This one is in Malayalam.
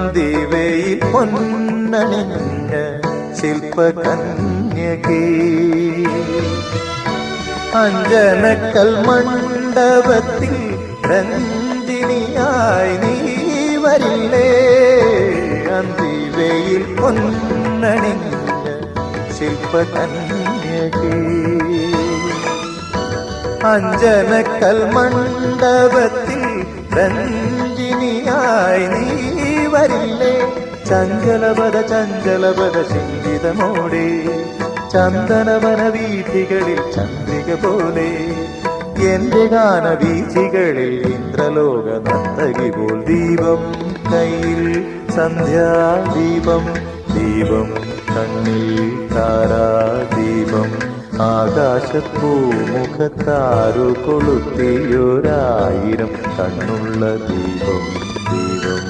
അന്തിവയിൽ പൊന്നണിഞ്ഞ ശില്പകന്യകേ, അഞ്ജനക്കൽ മണ്ഡപത്തിൽ രഞ്ജിനിയായി നീ വരില്ലേ? അന്തിവയിൽ പൊന്നണിഞ്ഞ ശില്പകന്യകേ, അഞ്ജനക്കൽ മണ്ഡപത്തിൽ രഞ്ജിനിയായി നീ വരില്ലേ? ചഞ്ചലപദ ചഞ്ചലപദ ചിന്തിതമോടെ ചന്ദനവന വീഥികളിൽ ചന്ദ്രിക പോലെ, എന്റെ ഗാനവീഥികളിൽ ഇന്ദ്രലോക നർത്തകി പോൽ ദീപം കയ്യിൽ സന്ധ്യാദീപം, ദീപം കണ്ണിൽ താരാദീപം, ആകാശപ്പൂമുഖത്താരു കൊളുത്തിയൊരായിരം കണ്ണുള്ള ദീപം, ദീപം.